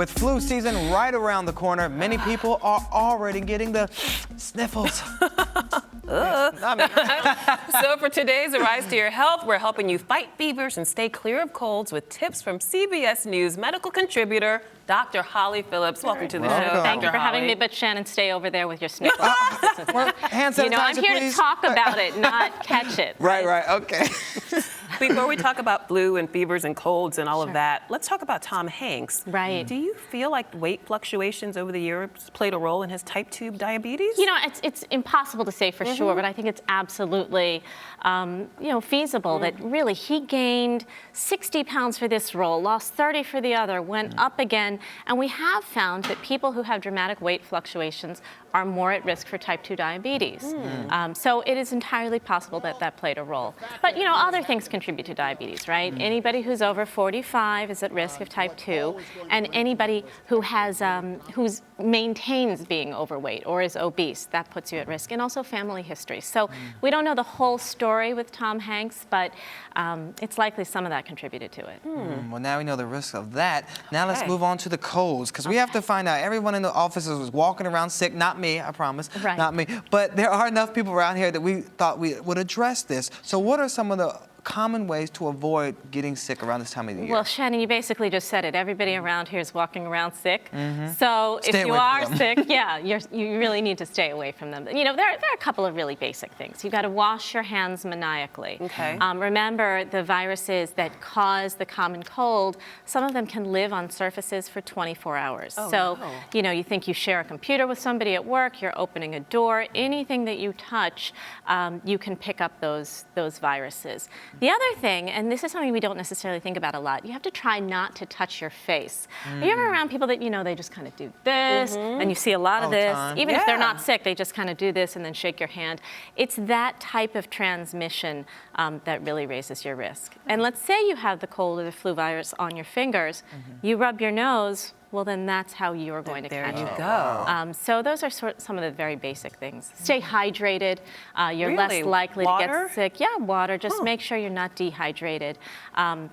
With flu season right around the corner, many people are already getting the sniffles. So for today's Arise to Your Health, we're helping you fight fevers and stay clear of colds with tips from CBS News medical contributor, Dr. Holly Phillips. Welcome to the show. Thank you Dr. for having Holly. me, but Shannon, stay over there with your sniffles. Hand sanitizer, You know, I'm here please. to talk about it, not catch it. Right, okay. Before we talk about flu and fevers and colds and all of that, let's talk about Tom Hanks. Right. Do you feel like weight fluctuations over the years played a role in his type 2 diabetes? You know, it's impossible to say for sure, but I think it's absolutely, feasible that really he gained 60 pounds for this role, lost 30 for the other, went up again, and we have found that people who have dramatic weight fluctuations are more at risk for type 2 diabetes. So it is entirely possible that that played a role. But, you know, other things contribute to diabetes, right? Anybody who's over 45 is at risk of type 2, and anybody who has, who's maintains being overweight or is obese, that puts you at risk, and also family history. So we don't know the whole story with Tom Hanks, but it's likely some of that contributed to it. Well, now we know the risk of that. Now let's move on to the colds, because we have to find out. Everyone in the offices was walking around sick, not me, I promise, Right. not me. But there are enough people around here that we thought we would address this. So what are some of the common ways to avoid getting sick around this time of the year? Well, Shannon, you basically just said it. Everybody around here is walking around sick. So Stay if you away are from them. sick, yeah, you really need to stay away from them. You know, there are a couple of really basic things. You've got to wash your hands maniacally. Okay. Remember, the viruses that cause the common cold, some of them can live on surfaces for 24 hours. So, you know, you think you share a computer with somebody at work, you're opening a door, anything that you touch, you can pick up those viruses. The other thing, and this is something we don't necessarily think about a lot, you have to try not to touch your face. Are you ever around people that, you know, they just kind of do this, and you see a lot of All the this, time. even if they're not sick, they just kind of do this and then shake your hand. It's that type of transmission that really raises your risk. And let's say you have the cold or the flu virus on your fingers, you rub your nose, well, then that's how you're going to catch it. There you go. So those are some of the very basic things. Stay hydrated. You're Really? less likely to Water? get sick. Yeah, water. Just make sure you're not dehydrated,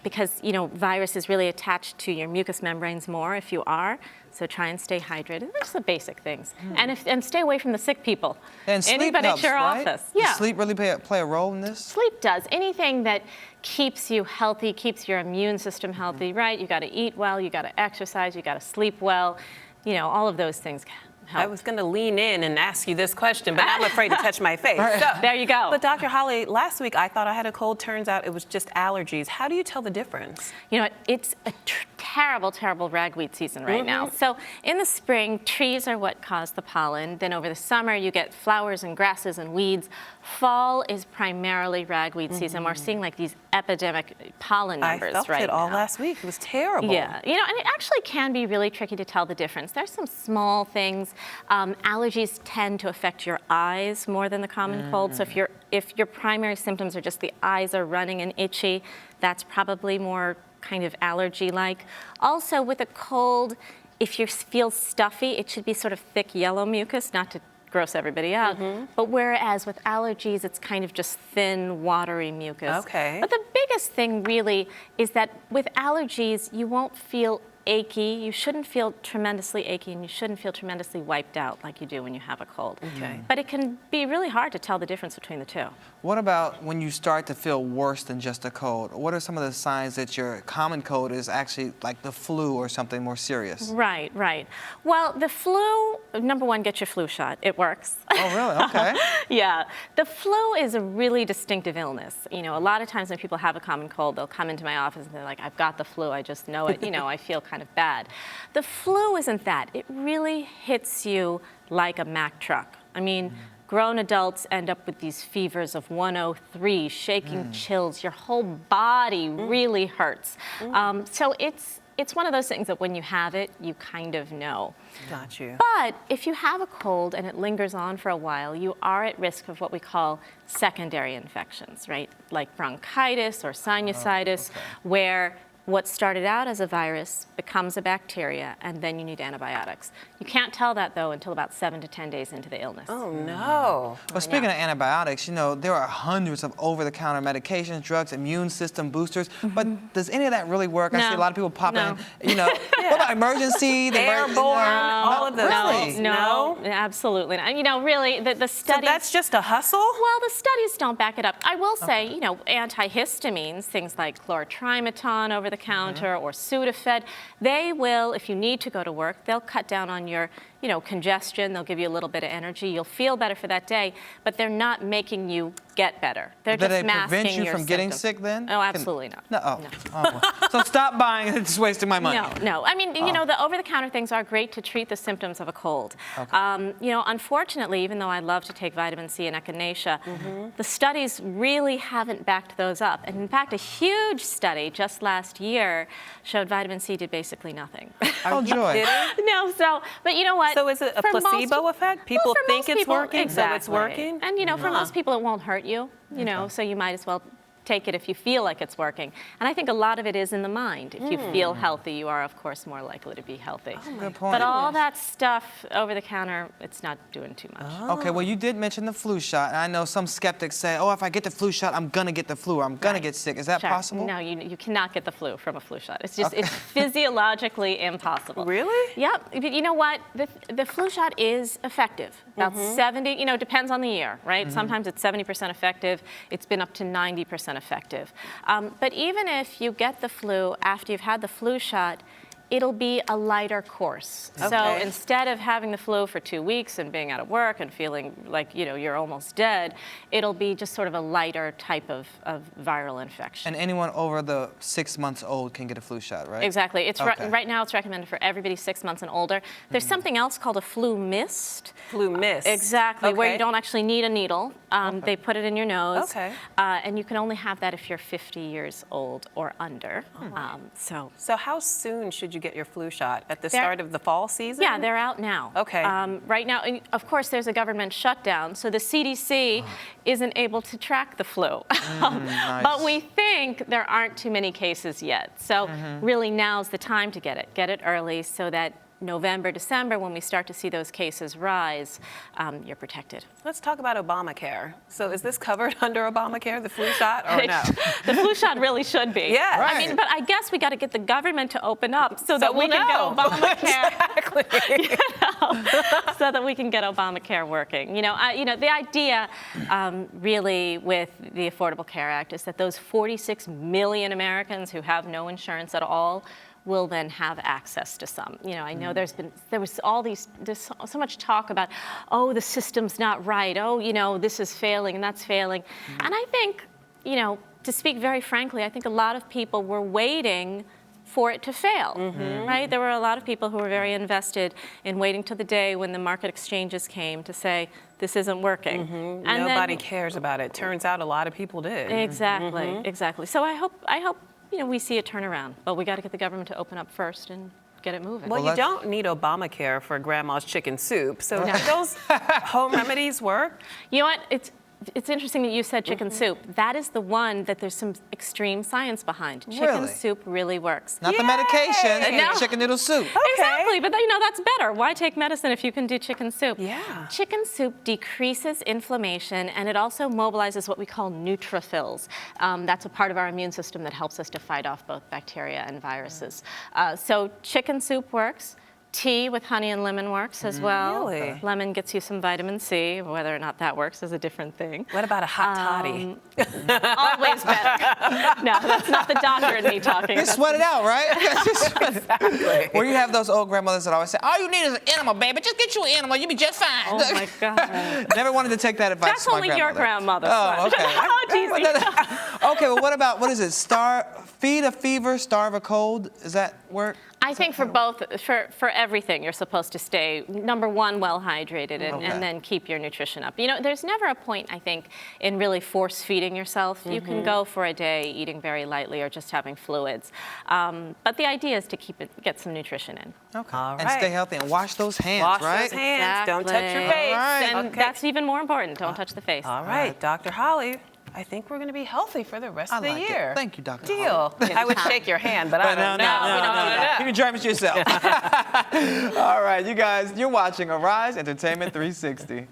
because you know virus is really attached to your mucous membranes more if you are. So try and stay hydrated. Those are the basic things. And stay away from the sick people. And sleep Anybody helps, at your right? office. Does Yeah. sleep really play a role in this? Sleep does. Anything that keeps you healthy, keeps your immune system healthy, right? You got to eat well, you got to exercise, you got to sleep well. You know, all of those things help. I was going to lean in and ask you this question, but now I'm afraid to touch my face. Right. So, There you go. But Dr. Holly, last week I thought I had a cold. Turns out it was just allergies. How do you tell the difference? You know, it's a terrible, terrible ragweed season right now. So in the spring, trees are what cause the pollen. Then over the summer, you get flowers and grasses and weeds. Fall is primarily ragweed season. We're seeing like these epidemic pollen numbers I felt right it all now. last week. It was terrible. Yeah, you know, and it actually can be really tricky to tell the difference. There's some small things. Allergies tend to affect your eyes more than the common cold. So if your primary symptoms are just the eyes are running and itchy, that's probably more kind of allergy-like. Also, with a cold, if you feel stuffy, it should be sort of thick yellow mucus, not to gross everybody out. But whereas with allergies, it's kind of just thin, watery mucus. Okay. But the biggest thing really is that with allergies, you won't feel achy. You shouldn't feel tremendously achy, and you shouldn't feel tremendously wiped out like you do when you have a cold. Okay. But it can be really hard to tell the difference between the two. What about when you start to feel worse than just a cold? What are some of the signs that your common cold is actually like the flu or something more serious? Right, right. Well, the flu, number one, get your flu shot. It works. Oh, really? Okay. Yeah. The flu is a really distinctive illness. You know, a lot of times when people have a common cold, they'll come into my office and they're like, I've got the flu, I just know it, you know, I feel kind of bad. The flu isn't that. It really hits you like a Mack truck. I mean, grown adults end up with these fevers of 103, shaking chills. Your whole body really hurts. So it's one of those things that when you have it, you kind of know. Got you. But if you have a cold and it lingers on for a while, you are at risk of what we call secondary infections, right? Like bronchitis or sinusitis, where what started out as a virus becomes a bacteria, and then you need antibiotics. You can't tell that, though, until about 7 to 10 days into the illness. Oh, no. Well, speaking of antibiotics, you know, there are hundreds of over-the-counter medications, drugs, immune system boosters, but does any of that really work? I see a lot of people popping, you know, what about emergency? Airborne, all of those. Really? No, absolutely not. You know, really, the studies... So that's just a hustle? Well, the studies don't back it up. I will say, you know, antihistamines, things like chlorotrimazole over the counter or Sudafed, they will, if you need to go to work, they'll cut down on your, you know, congestion. They'll give you a little bit of energy. You'll feel better for that day, but they're not making you get better. They're just masking your symptoms. Do they prevent you from getting sick then? Oh, absolutely not. No. Oh. Well. So stop buying it. It's wasting my money. No. I mean, you know, the over-the-counter things are great to treat the symptoms of a cold. Okay. You know, unfortunately, even though I love to take vitamin C and echinacea, the studies really haven't backed those up. And in fact, a huge study just last year showed vitamin C did basically nothing. Oh, joy. No, but you know what? So is it a placebo effect? People think it's working, exactly. so it's working? And you know, for most people, it won't hurt you, you know, so you might as well take it if you feel like it's working. And I think a lot of it is in the mind. If you feel healthy, you are, of course, more likely to be healthy. Good point. But all that stuff over the counter, it's not doing too much. Okay, well, you did mention the flu shot. And I know some skeptics say, oh, if I get the flu shot, I'm going to get the flu, or I'm going to get sick. Is that possible? No, you cannot get the flu from a flu shot. It's just, it's physiologically impossible. Really? Yep. You know what? The flu shot is effective. About 70, you know, depends on the year, right? Sometimes it's 70% effective. It's been up to 90% effective. But even if you get the flu after you've had the flu shot, it'll be a lighter course. Okay. So instead of having the flu for 2 weeks and being out of work and feeling like, you know, you're almost dead, it'll be just sort of a lighter type of viral infection. And anyone over the 6 months old can get a flu shot, right? Exactly. It's right now it's recommended for everybody 6 months and older. There's something else called a flu mist. Flu mist. Exactly, where you don't actually need a needle. They put it in your nose. Okay. And you can only have that if you're 50 years old or under. So how soon should you get your flu shot? At the start of the fall season? Yeah, they're out now. Okay. Right now, and of course, there's a government shutdown, so the CDC isn't able to track the flu. Nice. But we think there aren't too many cases yet. So really now's the time to get it. Get it early so that November, December, when we start to see those cases rise, you're protected. Let's talk about Obamacare. So is this covered under Obamacare, the flu shot, or no? The flu shot really should be. Yeah. Right. I mean, but I guess we got to get the government to open up so that we can get Obamacare. Exactly. So that we can get Obamacare working. You know, the idea really with the Affordable Care Act is that those 46 million Americans who have no insurance at all will then have access to some. You know, I know there's so much talk about, oh, the system's not right. Oh, you know, this is failing and that's failing. And I think, you know, to speak very frankly, I think a lot of people were waiting for it to fail, right? There were a lot of people who were very invested in waiting till the day when the market exchanges came to say, this isn't working. And nobody cares about it. Turns out a lot of people did. Exactly, exactly. So I hope, you know, we see a turnaround, but we got to get the government to open up first and get it moving. Well, you don't need Obamacare for grandma's chicken soup. So do those home remedies work? You know what? It's interesting that you said chicken soup. That is the one that there's some extreme science behind. Chicken soup really works. Not the medication, No. chicken noodle soup. Exactly, but you know, that's better. Why take medicine if you can do chicken soup? Yeah. Chicken soup decreases inflammation, and it also mobilizes what we call neutrophils. That's a part of our immune system that helps us to fight off both bacteria and viruses. So chicken soup works. Tea with honey and lemon works as well. Really? Lemon gets you some vitamin C. Whether or not that works is a different thing. What about a hot toddy? Always better. No, that's not the doctor in me talking. You sweat it out, right? Exactly. Or you have those old grandmothers that always say, all you need is an animal, baby. Just get you an animal. You'll be just fine. Oh, my God. Never wanted to take that advice That's from my only your grandmother. Oh, okay. Oh, geez. Okay, well, what is it? Feed a fever, starve a cold? Does that work? I think for both, for everything, you're supposed to stay, number one, well hydrated and then keep your nutrition up. You know, there's never a point, I think, in really force feeding yourself. You can go for a day eating very lightly or just having fluids. But the idea is to get some nutrition in. Okay. All And stay healthy and wash those hands, Wash right? those hands. Don't touch your Exactly. face. All right. And that's even more important. Don't touch the face. All right, Dr. Holly. I think we're going to be healthy for the rest of the like year. it. Thank you, Dr. Deal. I would shake your hand, but I don't know. we don't do that. You can join us yourself. All right, you guys, you're watching Arise Entertainment 360.